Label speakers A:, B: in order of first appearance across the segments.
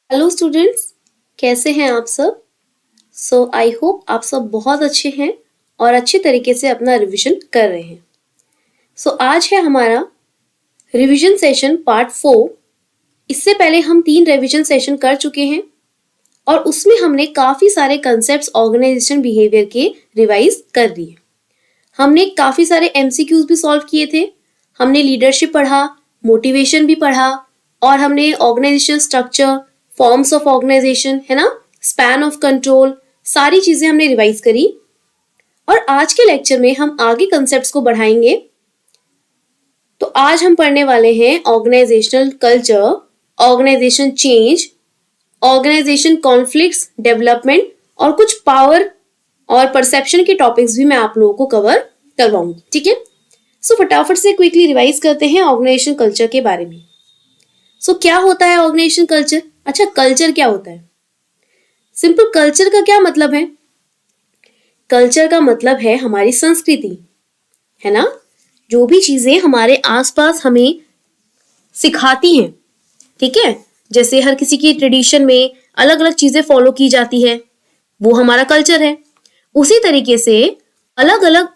A: Hello students, कैसे हैं आप सब। आई होप आप सब बहुत अच्छे हैं और अच्छी तरीके से अपना रिवीजन कर रहे हैं। आज है हमारा रिवीजन सेशन पार्ट 4। इससे पहले हम 3 रिवीजन सेशन कर चुके हैं और उसमें हमने काफी सारे कंसेप्ट्स ऑर्गेनाइजेशन बिहेवियर के रिवाइज कर लिए। हमने काफी सारे एमसीक्यूज भी सॉल्व किए थे, हमने लीडरशिप पढ़ा, मोटिवेशन भी पढ़ा और हमने organisation structure, forms of organisation, है ना, स्पैन ऑफ कंट्रोल, सारी चीजें हमने रिवाइज करी। और आज के लेक्चर में हम आगे कंसेप्ट्स को बढ़ाएंगे। तो आज हम पढ़ने वाले हैं organisational culture, organisation change, organisation conflicts development और कुछ पावर और परसेप्शन के टॉपिक्स भी मैं आप लोगों को कवर करवाऊंगी। ठीक है, फटाफट से क्विकली रिवाइज करते हैं ऑर्गेनाइजेशन कल्चर के बारे में। क्या होता है ऑर्गेनाइजेशन कल्चर? अच्छा, कल्चर क्या होता है? सिंपल, कल्चर का क्या मतलब है? कल्चर का मतलब है हमारी संस्कृति, है ना, जो भी चीजें हमारे आसपास हमें सिखाती हैं। ठीक है, जैसे हर किसी की ट्रेडिशन में अलग अलग चीजें फॉलो की जाती है, वो हमारा कल्चर है। उसी तरीके से अलग अलग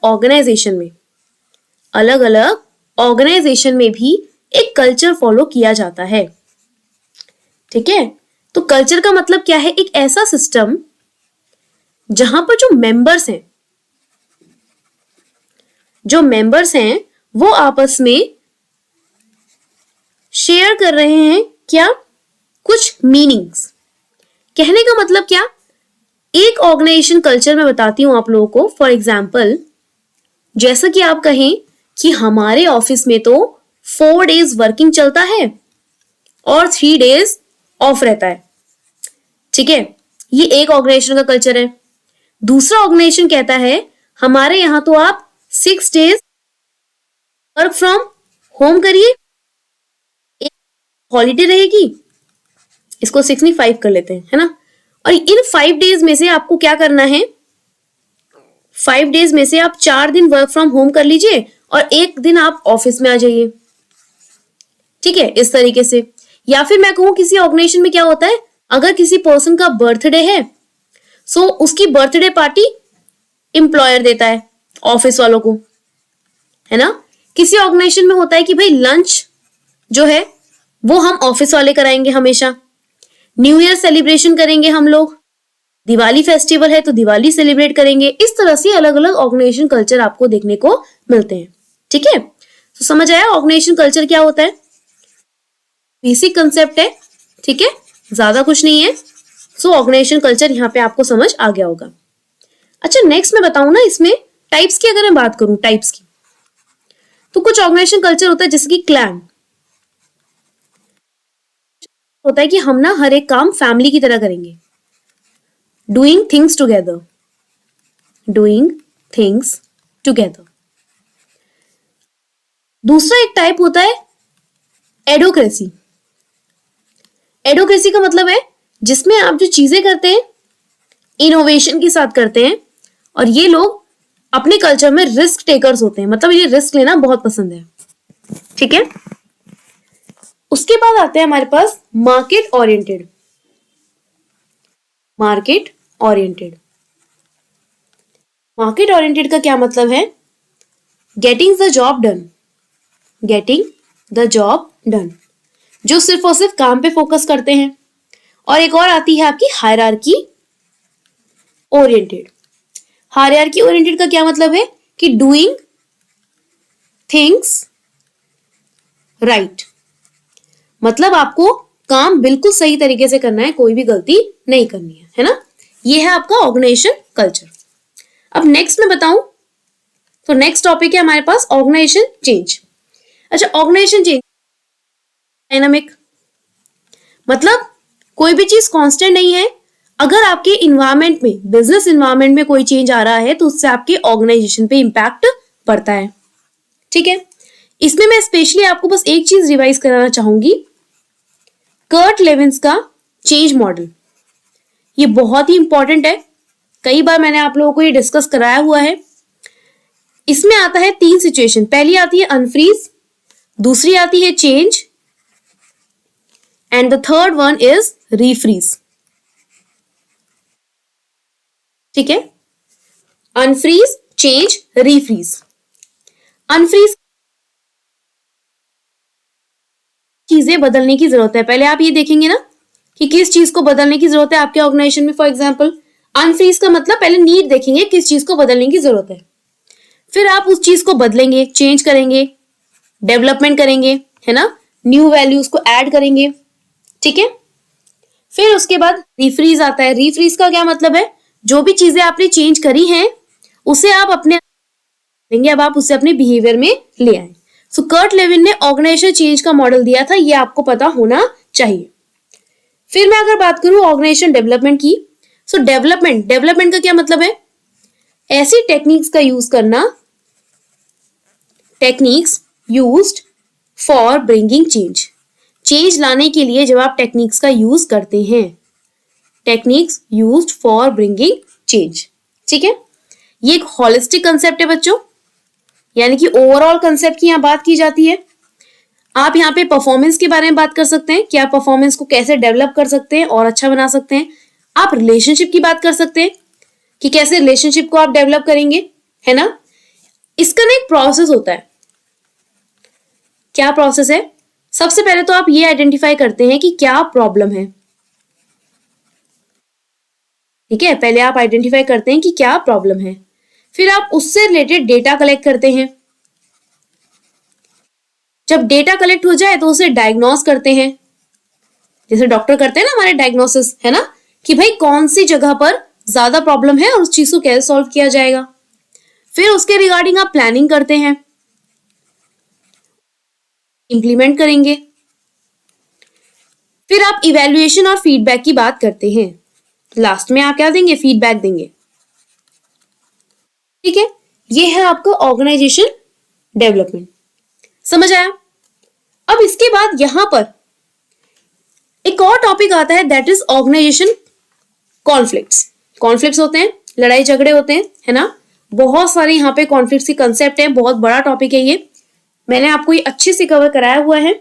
A: ऑर्गेनाइजेशन में भी एक कल्चर फॉलो किया जाता है। ठीक है, तो कल्चर का मतलब क्या है? एक ऐसा सिस्टम जहां पर जो मेंबर्स हैं वो आपस में शेयर कर रहे हैं क्या? कुछ मीनिंग्स। कहने का मतलब क्या? एक ऑर्गेनाइजेशन कल्चर में बताती हूं आप लोगों को। फॉर एग्जाम्पल, जैसा कि आप कहें कि हमारे ऑफिस में तो 4 डेज वर्किंग चलता है और 3 डेज ऑफ रहता है। ठीक है, ये एक ऑर्गेनाइजेशन का कल्चर है। दूसरा ऑर्गेनाइजेशन कहता है हमारे यहां तो आप 6 डेज वर्क फ्रॉम होम करिए, एक हॉलीडे रहेगी, इसको 6 नहीं 5 कर लेते हैं, है ना। और इन 5 डेज में से आपको क्या करना है? 5 डेज में से आप 4 दिन वर्क फ्रॉम होम कर लीजिए और 1 दिन आप ऑफिस में आ जाइए। ठीक है, इस तरीके से। या फिर मैं कहूं किसी ऑर्गेनाइजेशन में क्या होता है, अगर किसी पर्सन का बर्थडे है उसकी बर्थडे पार्टी एम्प्लॉयर देता है ऑफिस वालों को, है ना। किसी ऑर्गेनाइजेशन में होता है कि भाई लंच जो है वो हम ऑफिस वाले कराएंगे हमेशा। न्यू ईयर सेलिब्रेशन करेंगे हम लोग, दिवाली फेस्टिवल है तो दिवाली सेलिब्रेट करेंगे। इस तरह से अलग अलग ऑर्गेनाइजेशन कल्चर आपको देखने को मिलते हैं। ठीक है, तो समझ आया ऑर्गेनाइजेशन कल्चर क्या होता है? बेसिक कंसेप्ट है, ठीक है, ज्यादा कुछ नहीं है। ऑर्गेनाइजेशन कल्चर यहाँ पे आपको समझ आ गया होगा। अच्छा, नेक्स्ट मैं बताऊं ना, इसमें टाइप्स की अगर मैं बात करूं, टाइप्स की, तो कुछ ऑर्गेनाइजेशन कल्चर होता है जैसे कि क्लैन होता है कि हम ना हर एक काम फैमिली की तरह करेंगे। Doing things together. दूसरा एक टाइप होता है एडोक्रेसी। एडोक्रेसी का मतलब है जिसमें आप जो चीजें करते हैं इनोवेशन के साथ करते हैं और ये लोग अपने कल्चर में रिस्क टेकर्स होते हैं, मतलब ये रिस्क लेना बहुत पसंद है। ठीक है, उसके बाद आते हैं हमारे पास मार्केट ओरिएंटेड। मार्केट ओरिएंटेड का क्या मतलब है? गेटिंग द जॉब डन, जो सिर्फ और सिर्फ काम पे फोकस करते हैं। और एक और आती है आपकी हायरार्की ओरिएंटेड। हायरार्की ओरिएंटेड का क्या मतलब है कि डूइंग थिंग्स राइट, मतलब आपको काम बिल्कुल सही तरीके से करना है, कोई भी गलती नहीं करनी है ना। ये है आपका ऑर्गेनाइजेशन कल्चर। अब नेक्स्ट मैं बताऊं तो नेक्स्ट टॉपिक है हमारे पास ऑर्गेनाइजेशन चेंज। अच्छा, ऑर्गेनाइजेशन चेंज डायनामिक, मतलब कोई भी चीज कांस्टेंट नहीं है। अगर आपके इन्वायरमेंट में, बिजनेस इन्वायरमेंट में कोई चेंज आ रहा है तो उससे आपके ऑर्गेनाइजेशन पे इंपैक्ट पड़ता है। ठीक है, इसमें मैं स्पेशली आपको बस एक चीज रिवाइज कराना चाहूंगी, कर्ट लेविन्स का चेंज मॉडल। ये बहुत ही इंपॉर्टेंट है, कई बार मैंने आप लोगों को ये डिस्कस कराया हुआ है। इसमें आता है 3 सिचुएशन। पहली आती है अनफ्रीज, दूसरी आती है change and the third one is refreeze, ठीक है। Unfreeze, change, रीफ्रीज। अनफ्रीज चीजें बदलने की जरूरत है। पहले आप ये देखेंगे ना कि किस चीज को बदलने की जरूरत है आपके ऑर्गेनाइजेशन में। फॉर एग्जांपल अनफ्रीज का मतलब पहले नीड देखेंगे किस चीज को बदलने की जरूरत है, फिर आप उस चीज को बदलेंगे, चेंज करेंगे, डेवलपमेंट करेंगे, है ना, न्यू वैल्यूज को ऐड करेंगे, ठीक है। फिर उसके बाद रीफ्रीज आता है। रीफ्रीज का क्या मतलब है, जो भी चीजें आपने चेंज करी हैं उसे आप अपने देंगे, अब आप उसे अपने बिहेवियर में ले आए। सो कर्ट लेविन ने ऑर्गेनाइजेशन चेंज का मॉडल दिया था, ये आपको पता होना चाहिए। फिर मैं अगर बात करूं ऑर्गेनाइजेशन डेवलपमेंट की, सो डेवलपमेंट का क्या मतलब है, ऐसी टेक्निक्स का यूज करना, techniques used for bringing change, change लाने के लिए जब आप टेक्निक्स का यूज करते हैं, techniques used for bringing change, ठीक है। ये एक होलिस्टिक कंसेप्ट है बच्चों, यानी कि ओवरऑल कंसेप्ट की यहां बात की जाती है। आप यहाँ पे परफॉर्मेंस के बारे में बात कर सकते हैं कि आप परफॉर्मेंस को कैसे डेवलप कर सकते हैं और अच्छा बना सकते हैं। आप रिलेशनशिप की बात कर सकते हैं कि कैसे रिलेशनशिप को आप डेवलप करेंगे, है ना। इसका ना एक प्रोसेस होता है। क्या प्रोसेस है, सबसे पहले तो आप ये आइडेंटिफाई करते हैं कि क्या प्रॉब्लम है, ठीक है। पहले आप आइडेंटिफाई करते हैं कि क्या प्रॉब्लम है, फिर आप उससे रिलेटेड डेटा कलेक्ट करते हैं। जब डेटा कलेक्ट हो जाए तो उसे डायग्नोस करते हैं, जैसे डॉक्टर करते हैं ना हमारे डायग्नोसिस, है ना, कि भाई कौन सी जगह पर ज्यादा प्रॉब्लम है और उस चीज को कैसे सॉल्व किया जाएगा। फिर उसके रिगार्डिंग आप प्लानिंग करते हैं, इंप्लीमेंट करेंगे। फिर आप इवैल्यूएशन और फीडबैक की बात करते हैं। लास्ट में आप क्या देंगे, फीडबैक देंगे, ठीक है। ये है आपका ऑर्गेनाइजेशन डेवलपमेंट, समझ आया। अब इसके बाद यहां पर एक और टॉपिक आता है, that is organisation conflicts. Conflicts होते हैं, लड़ाई झगड़े होते हैं, है ना। बहुत सारे यहाँ पे कॉन्फ्लिक्ट्स की कंसेप्ट है, बहुत बड़ा टॉपिक है ये, मैंने आपको ये अच्छे से कवर कराया हुआ है।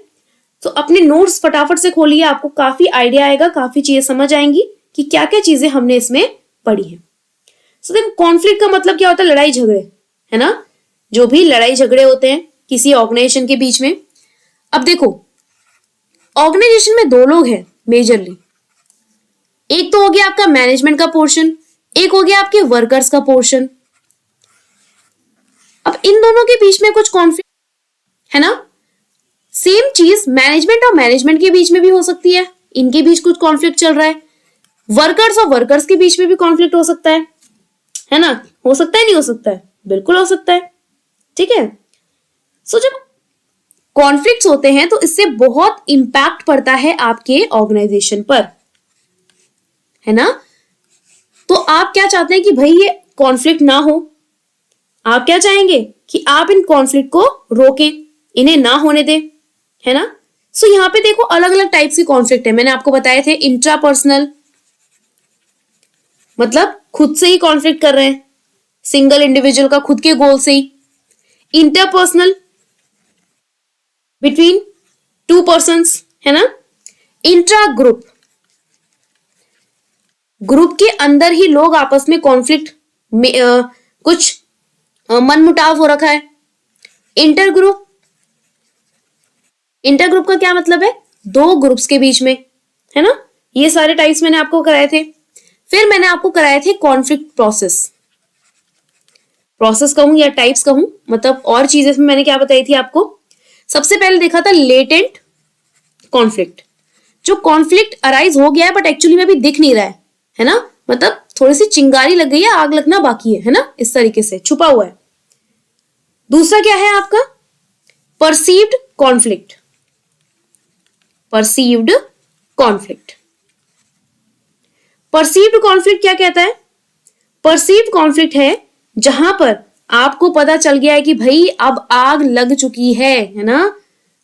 A: तो अपने नोट्स फटाफट से खोलिए, आपको काफी आइडिया आएगा, काफी चीजें समझ आएंगी कि क्या क्या चीजें हमने इसमें पढ़ी है। सो देखो कॉन्फ्लिक्ट का मतलब क्या होता है, लड़ाई झगड़े, है ना। जो भी लड़ाई झगड़े होते हैं किसी ऑर्गेनाइजेशन के बीच में। अब देखो ऑर्गेनाइजेशन में दो लोग हैं मेजरली, एक तो हो गया आपका मैनेजमेंट का पोर्शन, एक हो गया आपके वर्कर्स का पोर्शन। अब इन दोनों के बीच में कुछ कॉन्फ्लिक्ट है ना, सेम चीज मैनेजमेंट और मैनेजमेंट के बीच में भी हो सकती है, इनके बीच कुछ कॉन्फ्लिक्ट चल रहा है। वर्कर्स और वर्कर्स के बीच में भी कॉन्फ्लिक्ट हो सकता है ना, हो सकता है, नहीं हो सकता है, बिल्कुल हो सकता है, ठीक है। सो जब कॉन्फ्लिक्ट्स होते हैं तो इससे बहुत इंपैक्ट पड़ता है आपके ऑर्गेनाइजेशन पर, है ना। तो आप क्या चाहते हैं कि भाई ये कॉन्फ्लिक्ट ना हो, आप क्या चाहेंगे कि आप इन कॉन्फ्लिक्ट को रोकें, इन्हें ना होने दें, है ना। सो यहाँ पे देखो अलग अलग टाइप्स की कॉन्फ्लिक्ट है, मैंने आपको बताए थे। इंट्रापर्सनल मतलब खुद से ही कॉन्फ्लिक्ट कर रहे हैं, सिंगल इंडिविजुअल का खुद के गोल से ही। इंटरपर्सनल बिटवीन टू पर्सन्स, है ना। इंट्रा ग्रुप, ग्रुप के अंदर ही लोग आपस में कॉन्फ्लिक्ट में कुछ मनमुटाव हो रखा है। इंटर ग्रुप, इंटर ग्रुप का क्या मतलब है, दो ग्रुप्स के बीच में, है ना। ये सारे टाइप्स मैंने आपको कराए थे। फिर मैंने आपको कराए थे कॉन्फ्लिक्ट प्रोसेस, प्रोसेस कहूं या टाइप्स कहूं, मतलब और चीजें इसमें मैंने क्या बताई थी आपको। सबसे पहले देखा था लेटेंट कॉन्फ्लिक्ट, जो कॉन्फ्लिक्ट अराइज हो गया है बट एक्चुअली में अभी दिख नहीं रहा है ना, मतलब थोड़ी सी चिंगारी लग गई है, आग लगना बाकी है ना, इस तरीके से छुपा हुआ है। दूसरा क्या है आपका, perceived conflict, perceived conflict. Perceived conflict क्या कहता है, परसीव्ड कॉन्फ्लिक्ट है जहां पर आपको पता चल गया है कि भाई अब आग लग चुकी है ना,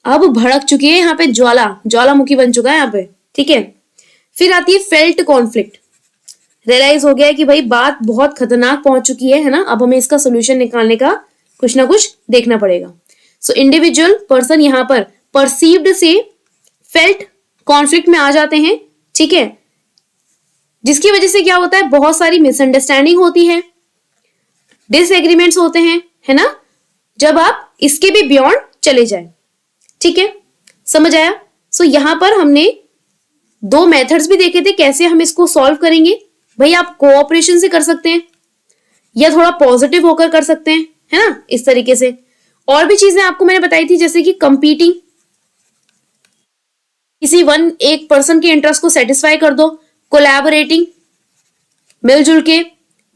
A: अब भड़क चुकी है, यहाँ पे ज्वालामुखी बन चुका है यहाँ पे, ठीक है। फिर आती है फेल्ट कॉन्फ्लिक्ट, रियलाइज हो गया है कि भाई बात बहुत खतरनाक पहुंच चुकी है ना, अब हमें इसका सोल्यूशन निकालने का कुछ ना कुछ देखना पड़ेगा। सो इंडिविजुअल पर्सन यहाँ पर परसीव्ड से फेल्ट कॉन्फ्लिक्ट में आ जाते हैं, ठीक है, जिसकी वजह से क्या होता है, बहुत सारी मिसअंडरस्टैंडिंग होती है, डिसएग्रीमेंट्स होते हैं, है ना, जब आप इसके भी बियॉन्ड चले जाए। ठीक है, समझ आया? सो यहां पर हमने दो मेथड्स भी देखे थे कैसे हम इसको सॉल्व करेंगे। भाई आप कोऑपरेशन से कर सकते हैं या थोड़ा पॉजिटिव होकर कर सकते हैं, है ना, इस तरीके से। और भी चीजें आपको मैंने बताई थी, जैसे कि कंपीटिंग, किसी एक पर्सन के इंटरेस्ट को सेटिस्फाई कर दो, कोलैबोरेटिंग, मिलजुल के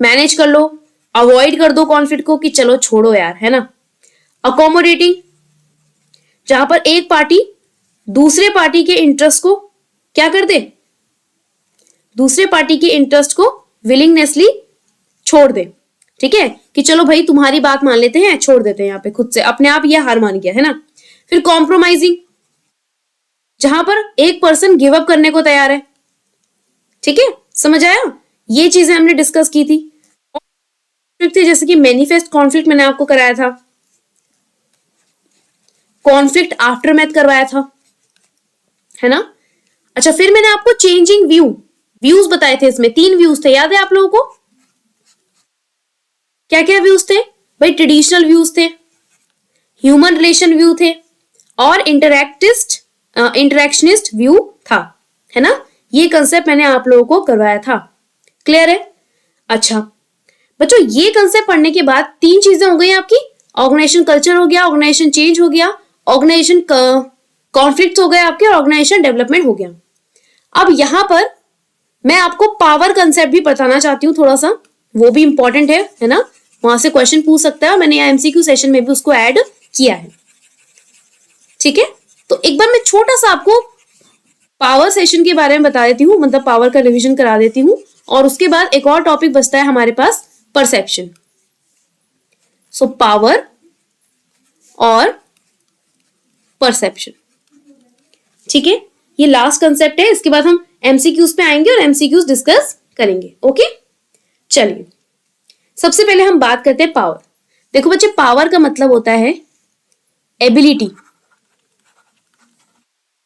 A: मैनेज कर लो, अवॉइड कर दो कॉन्फ्लिक्ट को कि चलो छोड़ो यार, है ना, अकोमोडेटिंग, जहां पर एक पार्टी दूसरे पार्टी के इंटरेस्ट को क्या कर दे, दूसरे पार्टी के इंटरेस्ट को विलिंगनेसली छोड़ दे, ठीक है, कि चलो भाई तुम्हारी बात मान लेते हैं, छोड़ देते हैं, यहाँ पे खुद से अपने आप ये हार मान गया, है ना। फिर कॉम्प्रोमाइजिंग, जहां पर एक पर्सन गिव अप करने को तैयार है। ठीक है, समझ आया? ये चीजें हमने डिस्कस की थी। जैसे कि मैनिफेस्ट कॉन्फ्लिक्ट मैंने आपको कराया था, कॉन्फ्लिक्ट आफ्टरमैथ करवाया था, है ना। अच्छा, फिर मैंने आपको चेंजिंग व्यूज बताए थे, इसमें 3 व्यूज थे, याद है आप लोगों को? क्या क्या व्यूज थे भाई? ट्रेडिशनल व्यूज थे, ह्यूमन रिलेशन व्यू थे, और इंटरेक्शनिस्ट व्यू था, है ना। ये कंसेप्ट मैंने आप लोगों को करवाया था, क्लियर है? अच्छा बच्चों, ये कंसेप्ट पढ़ने के बाद 3 चीजें हो गई आपकी, ऑर्गेनाइजेशन कल्चर हो गया, ऑर्गेनाइजेशन चेंज हो गया, ऑर्गेनाइजेशन कॉन्फ्लिक्ट हो गए आपके, ऑर्गेनाइजेशन डेवलपमेंट हो गया। अब यहां पर मैं आपको पावर कंसेप्ट भी बताना चाहती हूँ थोड़ा सा, वो भी इंपॉर्टेंट है ना, वहां से क्वेश्चन पूछ सकता है, मैंने एमसीक्यू सेशन में भी उसको ऐड किया है। ठीक है, तो एक बार मैं छोटा सा आपको पावर सेशन के बारे में बता देती हूँ, मतलब पावर का रिवीजन करा देती हूँ, और उसके बाद एक और टॉपिक बचता है हमारे पास, परसेप्शन। सो पावर और परसेप्शन, ठीक है, ये लास्ट कंसेप्ट है, इसके बाद हम एमसीक्यूज पे आएंगे और एमसीक्यूज डिस्कस करेंगे। ओके, चलिए सबसे पहले हम बात करते हैं पावर। देखो बच्चे, पावर का मतलब होता है एबिलिटी।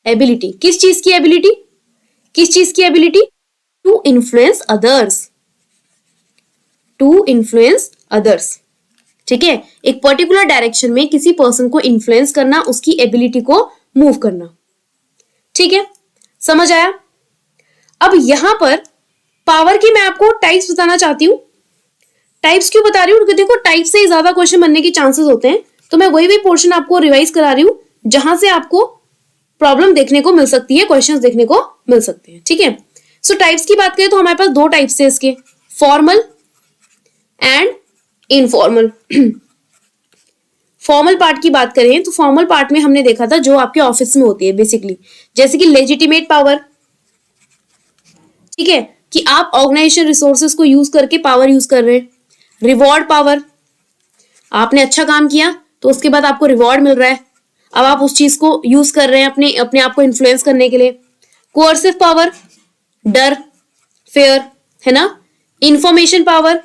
A: एबिलिटी किस चीज की एबिलिटी? किस चीज की ability? To influence others, to influence others. ठीक है, एक पर्टिकुलर डायरेक्शन में किसी पर्सन को इन्फ्लुएंस करना, उसकी एबिलिटी को मूव करना। ठीक है, समझ आया? अब यहां पर पावर की मैं आपको टाइप्स बताना चाहती हूं। टाइप्स क्यों बता रही हूं? क्योंकि देखो टाइप से ही ज्यादा क्वेश्चन बनने के चांसेस होते हैं, तो मैं वही भी पोर्शन आपको रिवाइज करा रही हूं जहां से आपको प्रॉब्लम देखने को मिल सकती है, क्वेश्चंस देखने को मिल सकते हैं। ठीक है, सो टाइप्स की बात करें तो हमारे पास 2 टाइप्स है इसके, formal and informal. Formal part की बात करें तो फॉर्मल पार्ट में हमने देखा था जो आपके ऑफिस में होती है बेसिकली, जैसे कि लेजिटिमेट पावर, ठीक है, कि आप ऑर्गेनाइजेशन रिसोर्सेज को यूज करके पावर यूज कर रहे हैं। रिवॉर्ड पावर, आपने अच्छा काम किया तो उसके बाद आपको रिवॉर्ड मिल रहा है, अब आप उस चीज को यूज कर रहे हैं अपने आप को इन्फ्लुएंस करने के लिए। कोअर्सिव पावर, डर, फेयर, है ना। इंफॉर्मेशन पावर,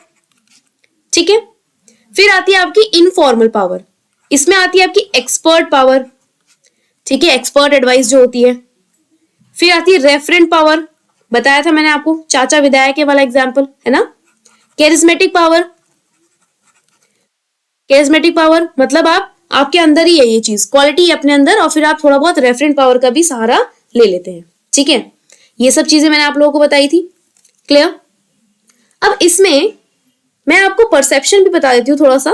A: ठीक है। फिर आती है आपकी इनफॉर्मल पावर, इसमें आती है आपकी एक्सपर्ट पावर, ठीक है, एक्सपर्ट एडवाइस जो होती है। फिर आती है रेफरेंट पावर, बताया था मैंने आपको, चाचा विधायक के वाला एग्जाम्पल, है ना। कैरिज्मेटिक पावर, कैरिज्मेटिक पावर मतलब आपके अंदर ही है ये चीज, क्वालिटी है अपने अंदर, और फिर आप थोड़ा बहुत रेफरेंट पावर का भी सहारा ले लेते हैं। ठीक है, ये सब चीजें मैंने आप लोगों को बताई थी, क्लियर। अब इसमें मैं आपको परसेप्शन भी बता देती हूँ, थोड़ा सा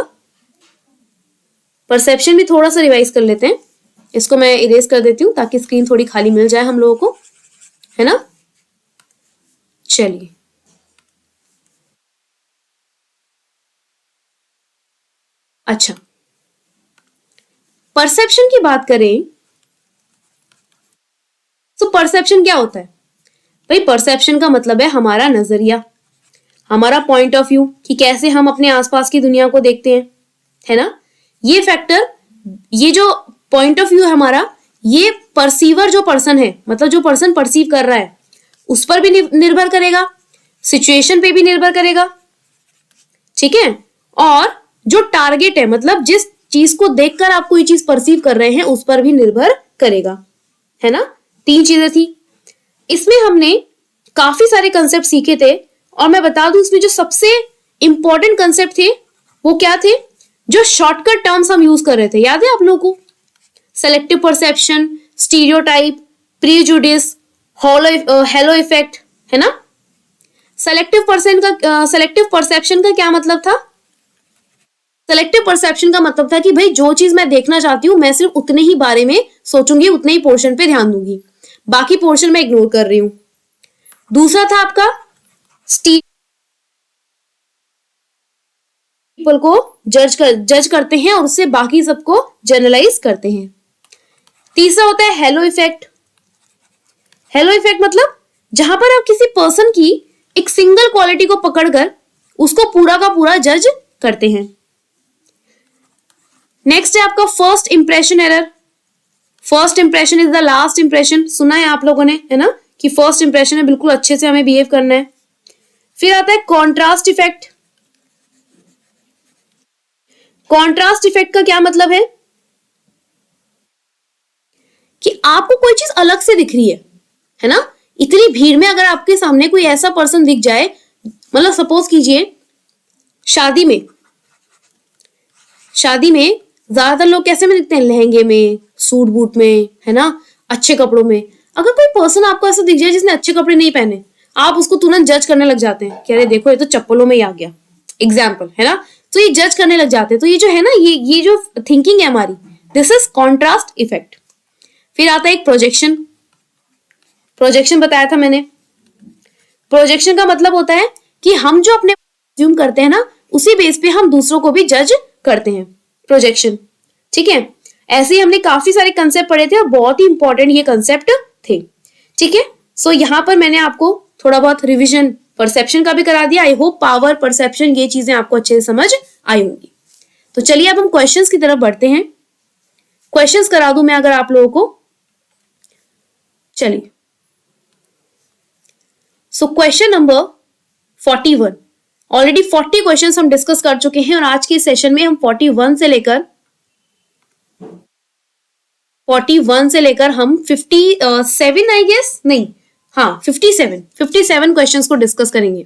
A: परसेप्शन भी थोड़ा सा रिवाइज कर लेते हैं। इसको मैं इरेज कर देती हूँ ताकि स्क्रीन थोड़ी खाली मिल जाए हम लोगों को, है ना। चलिए, अच्छा परसेप्शन की बात करें तो परसेप्शन क्या होता है भाई? परसेप्शन का मतलब है हमारा नजरिया, हमारा पॉइंट ऑफ व्यू, कि कैसे हम अपने आसपास की दुनिया को देखते हैं, है ना। ये फैक्टर, ये जो पॉइंट ऑफ व्यू है हमारा, ये परसीवर जो पर्सन है, मतलब जो पर्सन परसीव कर रहा है, उस पर भी निर्भर करेगा, सिचुएशन पे भी निर्भर करेगा, ठीक है। और जो टारगेट है, मतलब जिस चीज को देखकर आप कोई चीज परसीव कर रहे हैं, उस पर भी निर्भर करेगा, है ना। 3 चीजें थी, इसमें हमने काफी सारे कंसेप्ट सीखे थे और मैं बता दूं इसमें जो सबसे इंपॉर्टेंट कंसेप्ट थे वो क्या थे, जो शॉर्टकट टर्म्स हम यूज कर रहे थे, याद है आप लोगों को? Selective perception, stereotype, prejudice, hello effect, है ना? सेलेक्टिव परसेप्शन का क्या मतलब था? सेलेक्टिव परसेप्शन का मतलब था कि भाई जो चीज मैं देखना चाहती हूं मैं सिर्फ उतने ही बारे में सोचूंगी, उतने ही पोर्शन पे ध्यान दूंगी, बाकी पोर्शन मैं इग्नोर कर रही हूं। दूसरा था आपका पीपल को जज करते हैं और उससे बाकी सबको जनरलाइज करते हैं। तीसरा होता है हेलो इफेक्ट। हेलो इफेक्ट मतलब जहां पर आप किसी पर्सन की एक सिंगल क्वालिटी को पकड़कर उसको पूरा का पूरा जज करते हैं। नेक्स्ट है आपका first impression error. First impression is the last impression, सुना है आप लोगों ने, है ना, कि फर्स्ट इंप्रेशन में बिल्कुल अच्छे से हमें बिहेव करना है। फिर आता है कॉन्ट्रास्ट इफेक्ट। कॉन्ट्रास्ट इफेक्ट का क्या मतलब कि आपको कोई चीज अलग से दिख रही है ना? इतनी भीड़ में अगर आपके सामने कोई ऐसा पर्सन दिख जाए, मतलब सपोज कीजिए शादी में ज्यादातर लोग कैसे में दिखते हैं? लहंगे में, सूट बूट में, है ना, अच्छे कपड़ों में। अगर कोई पर्सन आपको ऐसा दिख जाए जिसने अच्छे कपड़े नहीं पहने, आप उसको तुरंत जज करने लग जाते हैं कि अरे देखो ये तो चप्पलों में ही आ गया, एग्जाम्पल, है ना? तो ये जज करने लग जाते हैं। तो ये जो है ना, ये जो थिंकिंग है हमारी, दिस इज कॉन्ट्रास्ट इफेक्ट। फिर आता है एक प्रोजेक्शन। प्रोजेक्शन बताया था मैंने। प्रोजेक्शन का मतलब होता है कि हम जो अपने ज्यूम करते हैं ना, उसी बेस पे हम दूसरों को भी जज करते हैं। प्रोजेक्शन, ठीक है? ऐसे ही हमने काफी सारे कंसेप्ट पढ़े थे और बहुत ही इंपॉर्टेंट ये कंसेप्ट थे, ठीक है? सो यहां पर मैंने आपको थोड़ा बहुत रिवीजन परसेप्शन का भी करा दिया। आई होप पावर, परसेप्शन, ये चीजें आपको अच्छे से समझ आई होंगी। तो चलिए अब हम क्वेश्चंस की तरफ बढ़ते हैं। क्वेश्चंस करा दूं मैं अगर आप लोगों को, चलिए। So question number 41, already 40 questions हम डिस्कस कर चुके हैं और आज के सेशन में हम 41 से लेकर हम 57 आई गेस, नहीं, हाँ 57 क्वेश्चंस को डिस्कस करेंगे।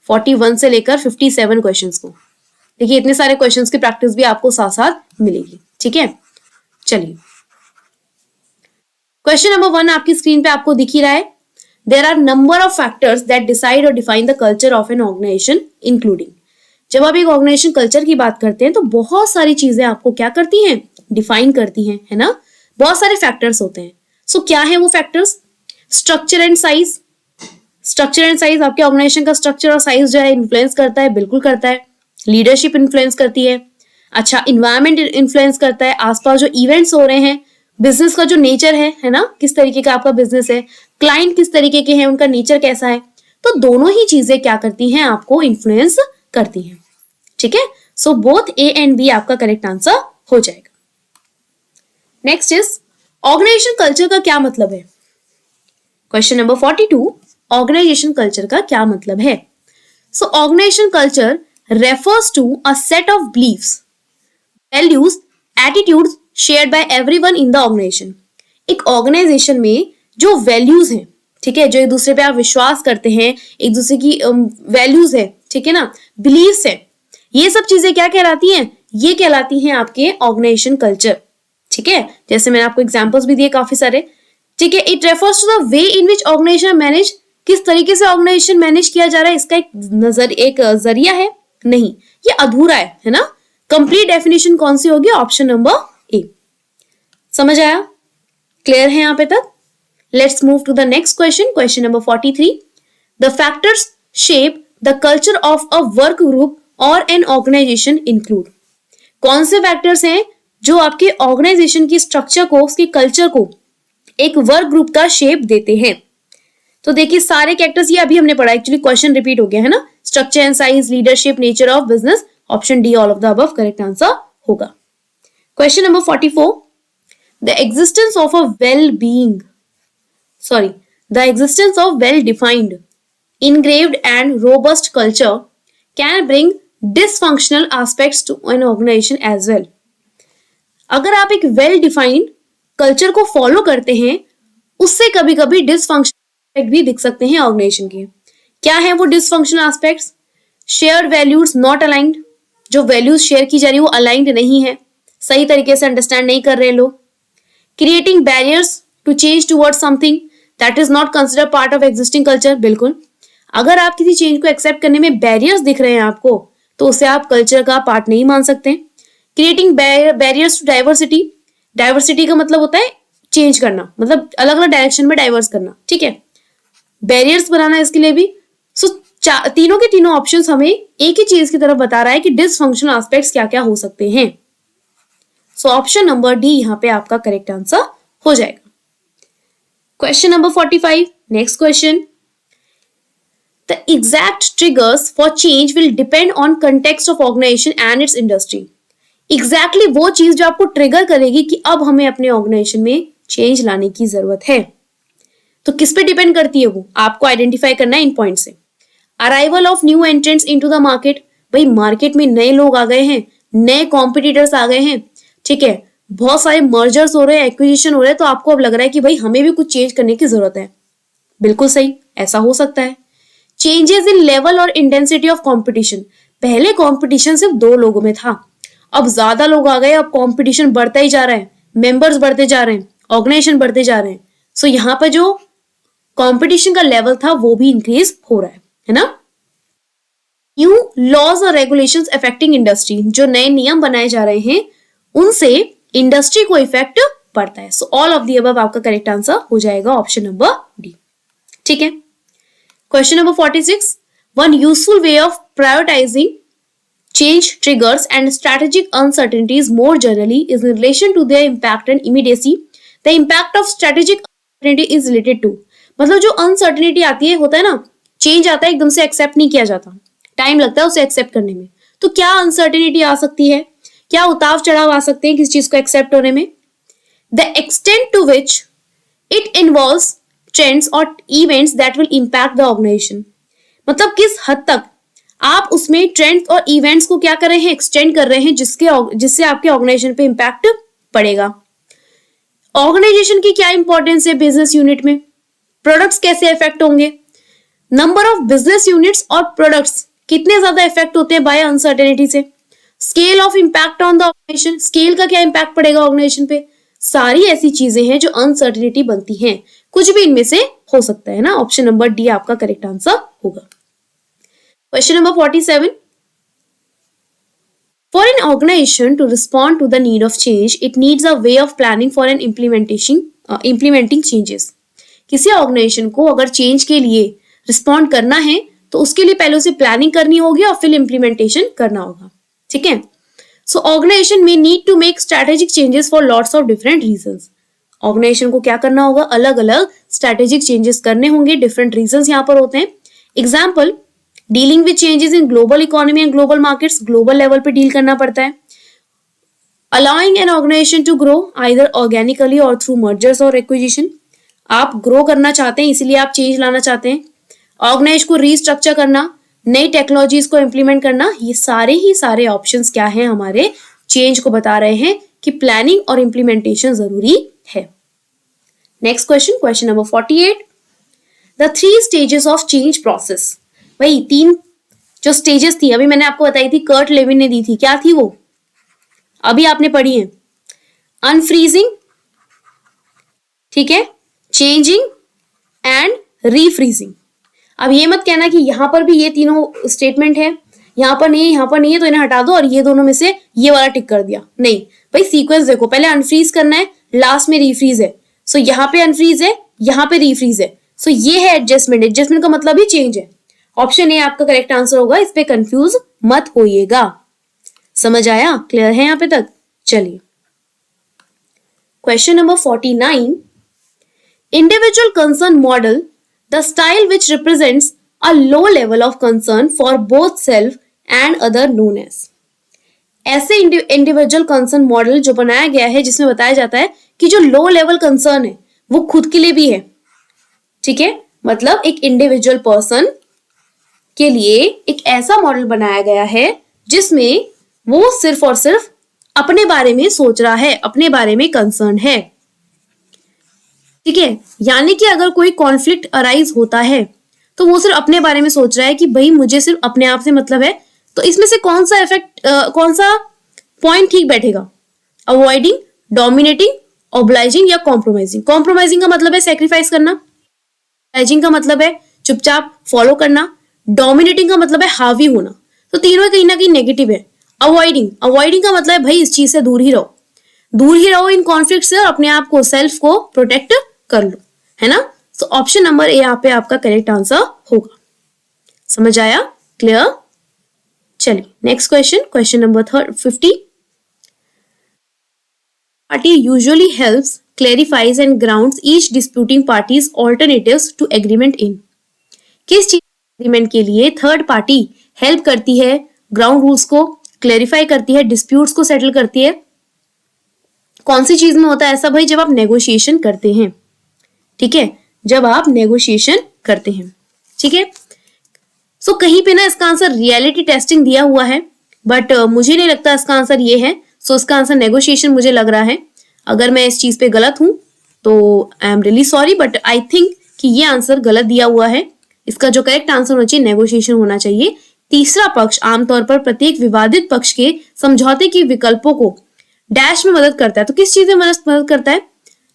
A: 41 से लेकर 57 क्वेश्चंस को। देखिए इतने सारे क्वेश्चंस की प्रैक्टिस भी आपको साथ साथ मिलेगी, ठीक है? चलिए, क्वेश्चन नंबर 1 आपकी स्क्रीन पे आपको दिख ही रहा है। There are number of factors that decide और define the culture of an organization including. जब आप एक ऑर्गेनाइजेशन कल्चर की बात करते हैं तो बहुत सारी चीजें आपको क्या करती हैं? डिफाइन करती हैं, है ना? बहुत सारे फैक्टर्स होते हैं। सो क्या है वो factors? Structure and size. Structure and size, आपके ऑर्गेनाइजेशन का स्ट्रक्चर और साइज जो है इन्फ्लुएंस करता है, बिल्कुल करता है। लीडरशिप इन्फ्लुएंस करती है। अच्छा, इन्वायरमेंट इन्फ्लुएंस करता है, आसपास जो इवेंट्स हो रहे हैं, बिजनेस का जो नेचर है ना, किस तरीके का आपका बिजनेस है, क्लाइंट किस तरीके के हैं, उनका नेचर कैसा है। तो दोनों ही चीजें क्या करती हैं? आपको इन्फ्लुएंस करती हैं, ठीक है? So both A and B आपका करेक्ट आंसर हो जाएगा। नेक्स्ट इज ऑर्गेनाइजेशन कल्चर का क्या मतलब है? क्वेश्चन नंबर 42, ऑर्गेनाइजेशन कल्चर का क्या मतलब है? So organization culture refers to a set of beliefs, values, attitudes shared by everyone in the organization. एक ऑर्गेनाइजेशन में जो वैल्यूज हैं, ठीक है, जो एक दूसरे पे आप विश्वास करते हैं, एक दूसरे की वैल्यूज है, ठीक है ना, बिलीव्स है, ये सब चीजें क्या कहलाती हैं? ये कहलाती हैं आपके ऑर्गेनाइजेशन कल्चर, ठीक है? जैसे मैंने आपको एग्जांपल्स भी दिए काफी सारे, ठीक है? It refers to the way in which organisation manage, किस तरीके से ऑर्गेनाइजेशन मैनेज किया जा रहा है, इसका एक जरिया है नहीं, ये अधूरा है ना? कंप्लीट डेफिनेशन कौन सी होगी? Option number A. समझ आया? क्लियर है यहां पे तक? Let's move to the next question, question number 43। The factors shape the culture of a work group और एन ऑर्गेनाइजेशन इंक्लूड। कौन से फैक्टर्स हैं जो आपके ऑर्गेनाइजेशन की स्ट्रक्चर को, उसके कल्चर को, एक वर्क ग्रुप का शेप देते हैं? तो देखिए सारे कैरेक्टर्स ये अभी हमने पढ़ा, एक्चुअली क्वेश्चन रिपीट हो गया है ना? Structure and size, leadership, nature of business, option D all of the above correct answer होगा। Question number 44, the existence of a the existence of well defined, engraved and robust culture can bring dysfunctional aspects to an organization as well. अगर आप एक well defined culture को follow करते हैं, उससे कभी कभी डिसफंक्शन भी दिख सकते हैं ऑर्गेनाइजेशन के। क्या है वो dysfunctional aspects? Shared values not aligned, जो वैल्यूज शेयर की जा रही है वो अलाइंड नहीं है, सही तरीके से अंडरस्टैंड नहीं कर रहे लोग। Creating barriers to change towards something that is not consider part of existing culture. बिल्कुल, अगर आप किसी चेंज को एक्सेप्ट करने में बैरियर्स दिख रहे हैं आपको, तो उसे आप कल्चर का पार्ट नहीं मान सकते। Creating barriers to diversity, diversity का मतलब होता है चेंज करना, मतलब अलग अलग डायरेक्शन में डाइवर्स करना, ठीक है, बैरियर्स बनाना इसके लिए भी। सो तीनों के तीनों ऑप्शंस हमें एक ही चीज की तरफ बता रहा है कि डिसफंक्शनल एस्पेक्ट्स क्या क्या हो सकते हैं। सो ऑप्शन नंबर डी यहाँ पे आपका करेक्ट आंसर हो जाएगा। Question number 45, next question. The exact triggers for change will depend on context of organization and its industry. Exactly वो चीज जो आपको ट्रिगर करेगी कि अब हमें अपने ऑर्गेनाइजेशन में चेंज लाने की जरूरत है, तो किस पे डिपेंड करती है वो आपको आइडेंटिफाई करना है इन पॉइंट से। Arrival of new entrants into the market, भाई मार्केट में नए लोग आ गए हैं, नए कॉम्पिटिटर्स आ गए हैं, ठीक है, बहुत सारे मर्जर्स हो रहे हैं, एक्विजिशन हो रहे हैं, तो आपको अब लग रहा है कि भाई हमें भी कुछ चेंज करने की जरूरत है। बिल्कुल सही, ऐसा हो सकता है। चेंजेस इन लेवल और इंटेंसिटी ऑफ कंपटीशन, पहले कंपटीशन सिर्फ 2 लोगों में था, अब ज्यादा लोग आ गए, अब कंपटीशन बढ़ता ही जा रहा है, मेंबर्स बढ़ते जा रहे हैं, ऑर्गेनाइजेशन बढ़ते जा रहे हैं। सो यहाँ पर जो कंपटीशन का लेवल था वो भी इंक्रीज हो रहा है ना। न्यू लॉज और रेगुलेशंस अफेक्टिंग इंडस्ट्री, जो नए नियम बनाए जा रहे हैं उनसे इंडस्ट्री को इफेक्ट पड़ता है। So all of the above आपका करेक्ट आंसर हो जाएगा ऑप्शन नंबर डी, ठीक है। Question number 46. One useful way of prioritizing change triggers and strategic uncertainties more generally is in relation to their impact and immediacy. The impact of strategic uncertainty is related to, मतलब जो uncertainty आती है, होता है ना, change आता है एकदम से एक्सेप्ट नहीं किया जाता, टाइम लगता है उसे एक्सेप्ट करने में, तो क्या अनसर्टेनिटी आ सकती है, क्या उतार चढ़ाव आ सकते हैं किसी चीज को एक्सेप्ट होने में। The extent to which it involves trends और events that will impact the organization, मतलब किस हद तक आप उसमें ट्रेंड्स और इवेंट्स को क्या कर रहे हैं, एक्सटेंड कर रहे हैं, जिससे आपके ऑर्गेनाइजेशन पे इम्पैक्ट पड़ेगा। ऑर्गेनाइजेशन की क्या इंपॉर्टेंस है बिजनेस यूनिट में, प्रोडक्ट्स कैसे इफेक्ट होंगे, नंबर ऑफ बिजनेस यूनिट्स और प्रोडक्ट्स कितने ज्यादा इफेक्ट होते हैं बाय अनसर्टेनिटी से, scale of impact on the organisation, scale का क्या इम्पैक्ट पड़ेगा ऑर्गेनाइजेशन पे, सारी ऐसी चीजें हैं जो अनसर्टेनिटी बनती हैं, कुछ भी इनमें से हो सकता है ना। ऑप्शन नंबर डी आपका करेक्ट आंसर होगा। Question number 47, for an organisation to respond to the need of change it needs a way of planning for an implementing changes. किसी ऑर्गेनाइजेशन को अगर चेंज के लिए रिस्पॉन्ड करना है तो उसके लिए पहले उसे प्लानिंग करनी होगी और फिर इम्प्लीमेंटेशन करना होगा, ठीक है। सो ऑर्गेनाइजेशन में need to make strategic changes for lots of different reasons. Organisation को क्या करना होगा, अलग अलग स्ट्रेटेजिक चेंजेस करने होंगे, डिफरेंट रीजंस यहाँ पर होते हैं। Example, dealing with changes in global economy and global markets, global level पे डील करना पड़ता है। Allowing an organisation to grow either organically और थ्रू मर्जर्स और एक्विजिशन, आप ग्रो करना चाहते हैं इसीलिए आप चेंज लाना चाहते हैं। ऑर्गेनाइजेशन को रीस्ट्रक्चर करना, नई टेक्नोलॉजीज को इंप्लीमेंट करना, ये सारे ऑप्शंस क्या हैं, हमारे चेंज को बता रहे हैं कि प्लानिंग और इंप्लीमेंटेशन जरूरी है। Next question, question number 48, the 3 stages of change process. भाई 3 जो स्टेजेस थी अभी मैंने आपको बताई थी, कर्ट लेविन ने दी थी, क्या थी वो, अभी आपने पढ़ी है, अनफ्रीजिंग, ठीक है, चेंजिंग एंड रीफ्रीजिंग। अब ये मत कहना कि यहां पर भी ये तीनों स्टेटमेंट है, यहां पर नहीं है, यहां पर नहीं है, तो इन्हें हटा दो और ये दोनों में से ये वाला टिक कर दिया, नहीं भाई, सीक्वेंस देखो, पहले अनफ्रीज करना है, लास्ट में रीफ्रीज है। सो यहाँ पे अनफ्रीज है, यहाँ पे रीफ्रीज है, सो ये है एडजस्टमेंट, एडजस्टमेंट का मतलब ही चेंज है। ऑप्शन ए आपका करेक्ट आंसर होगा, इस पे कंफ्यूज मत होइएगा। समझ आया, क्लियर है यहाँ पे तक? चलिए question number 49, individual concern model, the style which represents a low level of concern for both self and other known as. ऐसे इंडिविजुअल कंसर्न मॉडल जो बनाया गया है जिसमें बताया जाता है कि जो लो लेवल कंसर्न है वो खुद के लिए भी है, ठीक है, मतलब एक इंडिविजुअल पर्सन के लिए एक ऐसा मॉडल बनाया गया है जिसमें वो सिर्फ और सिर्फ अपने बारे में सोच रहा है, अपने बारे में कंसर्न है। ठीक है, यानी कि अगर कोई कॉन्फ्लिक्ट अराइज होता है तो वो सिर्फ अपने बारे में सोच रहा है कि भाई मुझे सिर्फ अपने आप से मतलब है। तो इसमें से कौन सा कौन सा पॉइंट ठीक बैठेगा? अवॉइडिंग, डोमिनेटिंग, ऑब्लाइजिंग या कॉम्प्रोमाइजिंग। कॉम्प्रोमाइजिंग का मतलब है सेक्रीफाइस करना, ऑब्लाइजिंग का मतलब है चुपचाप फॉलो करना, डोमिनेटिंग का मतलब है हावी होना। तो तीनों कहीं ना कहीं नेगेटिव है। अवॉइडिंग, अवॉइडिंग का मतलब है भाई इस चीज से दूर ही रहो, दूर ही रहो इन कॉन्फ्लिक्ट से, और अपने आप को, सेल्फ को प्रोटेक्ट कर लो, है ना। सो ऑप्शन नंबर ए यहाँ पे आपका करेक्ट आंसर होगा। समझ आया? क्लियर? चलिए next question, question number 50। Party usually helps, clarifies and grounds each disputing party's alternatives to agreement in। किस चीज एग्रीमेंट के लिए थर्ड पार्टी हेल्प करती है, ग्राउंड रूल्स को क्लेरिफाई करती है, डिस्प्यूट्स को सेटल करती है? कौन सी चीज में होता है ऐसा भाई? जब आप नेगोशिएशन करते हैं, ठीक है, जब आप नेगोशिएशन करते हैं, ठीक है। सो कहीं पे ना इसका आंसर रियलिटी टेस्टिंग दिया हुआ है, बट मुझे नहीं लगता इसका आंसर ये है। सो इसका आंसर नेगोशिएशन मुझे लग रहा है। अगर मैं इस चीज पे गलत हूं तो I am really sorry, but I think कि ये आंसर गलत दिया हुआ है। इसका जो करेक्ट आंसर होना चाहिए नेगोशिएशन होना चाहिए। तीसरा पक्ष आमतौर पर प्रत्येक विवादित पक्ष के समझौते के विकल्पों को डैश में मदद करता है। तो किस चीज में मदद करता है?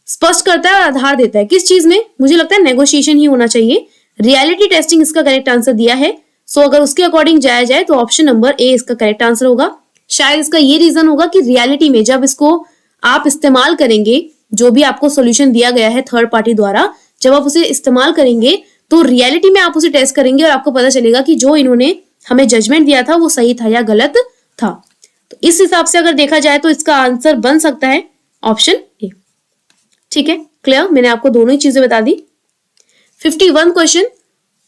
A: स्पष्ट करता है और आधार देता है। किस चीज में? मुझे लगता है नेगोशिएशन ही होना चाहिए। रियलिटी टेस्टिंग इसका करेक्ट आंसर दिया है। सो अगर उसके अकॉर्डिंग जाया जाए तो ऑप्शन नंबर ए इसका करेक्ट आंसर होगा। शायद इसका ये रीजन होगा कि रियलिटी में जब इसको आप इस्तेमाल करेंगे, जो भी आपको सोल्यूशन दिया गया है थर्ड पार्टी द्वारा, जब आप उसे इस्तेमाल करेंगे तो रियलिटी में आप उसे टेस्ट करेंगे और आपको पता चलेगा कि जो इन्होंने हमें जजमेंट दिया था वो सही था या गलत था। तो इस हिसाब से अगर देखा जाए तो इसका आंसर बन सकता है ऑप्शन ए। ठीक है, क्लियर? मैंने आपको दोनों ही चीजें बता दी। 51 question,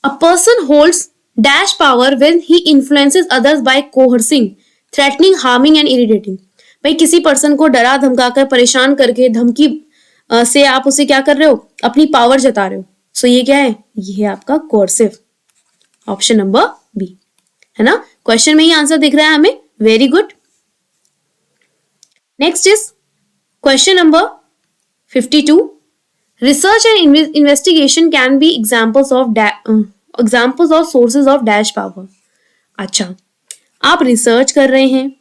A: a person holds dash power when he influences others by coercing, threatening, harming and irritating. भाई किसी पर्सन को डरा धमकाकर, परेशान करके, धमकी से आप उसे क्या कर रहे हो? अपनी पावर जता रहे हो। सो ये क्या है? ये है आपका कोर्सिव, ऑप्शन नंबर बी, है ना। क्वेश्चन में ही आंसर दिख रहा है हमें। Very good. Next is question number 52। Research and investigation can be examples of sources of dash power. अच्छा, आप रिसर्च कर रहे हैं,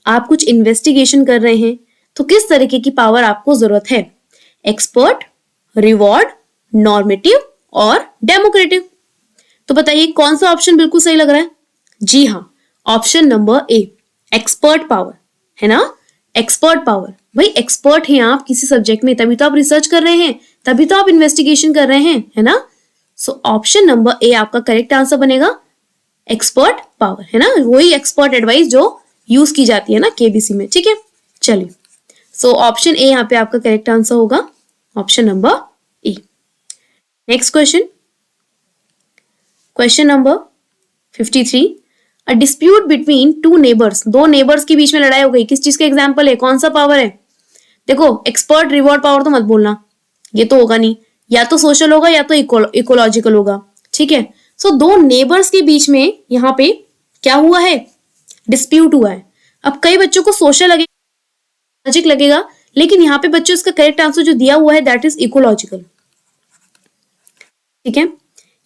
A: आप कुछ इन्वेस्टिगेशन कर रहे हैं, तो किस तरीके की पावर आपको जरूरत है? एक्सपर्ट, रिवॉर्ड, नॉर्मेटिव और डेमोक्रेटिव। तो बताइए कौन सा ऑप्शन बिल्कुल सही लग रहा है? जी हाँ, ऑप्शन नंबर ए, एक्सपर्ट पावर, है ना। एक्सपर्ट पावर, भाई एक्सपर्ट हैं आप किसी सब्जेक्ट में, तभी तो आप रिसर्च कर रहे हैं, तभी तो आप इन्वेस्टिगेशन कर रहे हैं, है ना। सो ऑप्शन नंबर ए आपका करेक्ट आंसर बनेगा, एक्सपर्ट पावर, है ना। वही एक्सपर्ट एडवाइस जो यूज की जाती है ना केबीसी में। ठीक है, चलिए। सो ऑप्शन ए यहाँ पे आपका करेक्ट आंसर होगा, option number A. Next question, question number 53। A dispute between two neighbours, दो नेबर्स के बीच में लड़ाई हो गई, किस चीज का एग्जाम्पल है? कौन सा पावर है? देखो, एक्सपर्ट, रिवॉर्ड पावर तो मत बोलना, ये तो होगा नहीं, या तो सोशल होगा या तो इकोलॉजिकल होगा। ठीक है, सो दो नेबर्स के बीच में यहाँ पे क्या हुआ है? डिस्प्यूट हुआ है। अब कई बच्चों को सोशल लगेगा, लॉजिक लगेगा, लेकिन यहाँ पे बच्चों इसका करेक्ट आंसर जो दिया हुआ है दैट इज इकोलॉजिकल। ठीक है,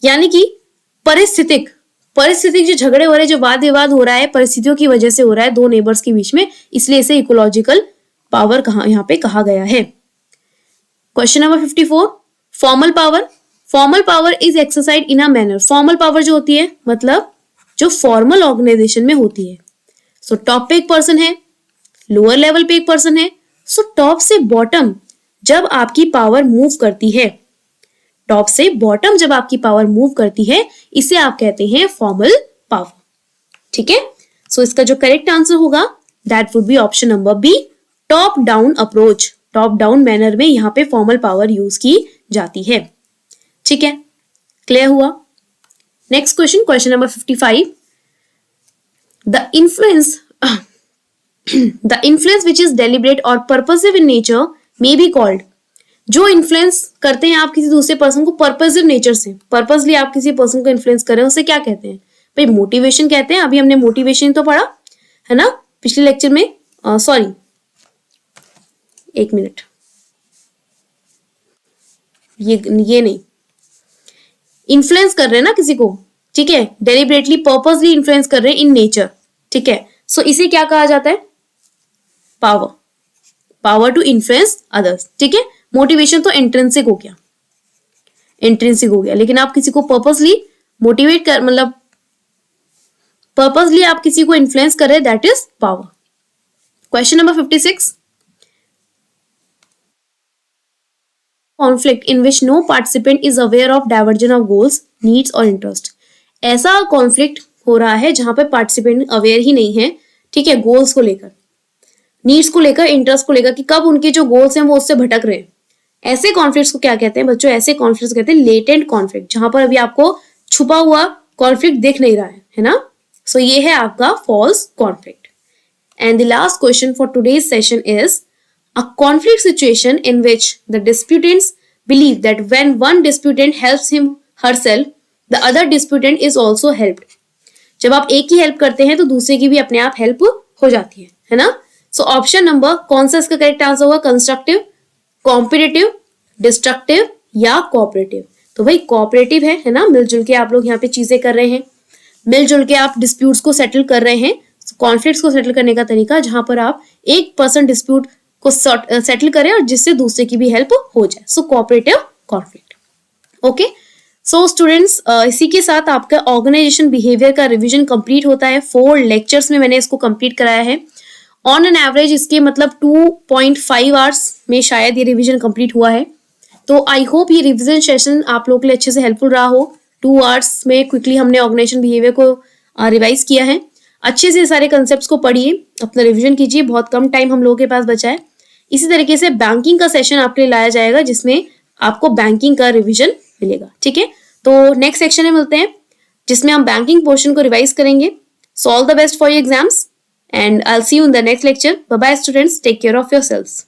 A: यानी कि परिस्थितिक जो झगड़े हो रहे हैं, जो वाद विवाद हो रहा है, परिस्थितियों की वजह से हो रहा है दो नेबर्स के बीच में, इसलिए इसे इकोलॉजिकल पावर यहाँ पे कहा गया है। Question number 54। Formal power, formal power is exercise in a manner. Formal power जो होती है मतलब जो फॉर्मल ऑर्गेनाइजेशन में होती है। सो टॉप पे एक पर्सन है, लोअर लेवल पे एक पर्सन है। सो टॉप से बॉटम जब आपकी पावर मूव करती है, टॉप से बॉटम जब आपकी पावर मूव करती है, इसे आप कहते हैं फॉर्मल पावर। ठीक है, सो इसका जो करेक्ट आंसर होगा that would be option number B, top down approach. Top down manner में यहाँ पे फॉर्मल पावर यूज की जाती है। ठीक है, क्लियर हुआ। Next question, question number 55। The influence which is deliberate और purposive in nature may be called. जो इन्फ्लुएंस करते हैं आप किसी दूसरे पर्सन को पर्पसिव नेचर से, पर्पसली आप किसी पर्सन को इन्फ्लुएंस कर रहे हैं, उसे क्या कहते हैं? भाई मोटिवेशन कहते हैं। अभी हमने मोटिवेशन तो पढ़ा है ना पिछले लेक्चर में। सॉरी, एक मिनट, ये नहीं, इन्फ्लुएंस कर रहे हैं ना किसी को, ठीक है, डेलिबरेटली पर्पसली इन्फ्लुएंस कर रहे हैं इन नेचर, ठीक है। सो इसे क्या कहा जाता है? Power, power to influence others, ठीक है। मोटिवेशन तो इंट्रिंसिक हो गया, इंट्रिंसिक हो गया, लेकिन आप किसी को पर्पसली मोटिवेट कर, मतलब पर्पसली आप किसी को इन्फ्लुएंस कर रहे हैं, that is power. Question number 56, conflict in which no participant is aware of diversion of goals, needs और इंटरेस्ट। ऐसा कॉन्फ्लिक्ट हो रहा है जहां पे पार्टिसिपेंट अवेयर ही नहीं है, ठीक है, गोल्स को लेकर, नीड्स को लेकर, इंटरेस्ट को लेकर, कि कब उनके जो गोल्स हैं वो उससे भटक रहे हैं। ऐसे कॉन्फ्लिक्ट्स को क्या कहते हैं बच्चों? ऐसे कॉन्फ्लिक्ट्स कहते हैं लेटेंट कॉन्फ्लिक्ट, जहां पर अभी आपको छुपा हुआ कॉन्फ्लिक्ट दिख नहीं रहा है ना। सो ये है आपका false conflict. And the last question for today's session is a conflict situation in which the disputants believe that when one disputant helps him herself, the other disputant is also helped. जब आप एक ही help करते हैं तो दूसरे की भी अपने आप हेल्प हो जाती है ना। सो ऑप्शन नंबर कौन सा इसका करेक्ट आंसर होगा? कंस्ट्रक्टिव, कॉम्पिटिटिव, डिस्ट्रक्टिव या कोऑपरेटिव? तो भाई कोऑपरेटिव है ना, मिलजुल के आप लोग यहाँ पे चीजें कर रहे हैं, मिलजुल के आप डिस्प्यूट्स को सेटल कर रहे हैं। कॉन्फ्लिक्ट्स को सेटल करने का तरीका जहां पर आप एक पर्सन डिस्प्यूट को सेटल करें और जिससे दूसरे की भी हेल्प हो जाए। सो cooperative conflict. Okay, so students, इसी के साथ आपका ऑर्गेनाइजेशन बिहेवियर का रिवीजन कंप्लीट होता है। 4 लेक्चर्स में मैंने इसको कंप्लीट कराया है। ऑन एन एवरेज इसके मतलब 2.5 आवर्स में शायद ये रिवीजन कंप्लीट हुआ है। तो आई होप ये रिवीजन सेशन आप लोगों के लिए अच्छे से हेल्पफुल रहा हो। 2 आवर्स में क्विकली हमने ऑर्गेनाइजेशन बिहेवियर को रिवाइज किया है। अच्छे से सारे कंसेप्ट को पढ़िए, अपना रिवीजन कीजिए, बहुत कम टाइम हम लोगों के पास बचा है। इसी तरीके से बैंकिंग का सेशन आपके लिए लाया जाएगा जिसमें आपको बैंकिंग का रिवीजन मिलेगा, ठीक है। तो नेक्स्ट सेक्शन में मिलते हैं जिसमें हम बैंकिंग पोर्शन को रिवाइज करेंगे। So all the best for your exams and I will see you in the next lecture. Bye bye students, take care of yourselves.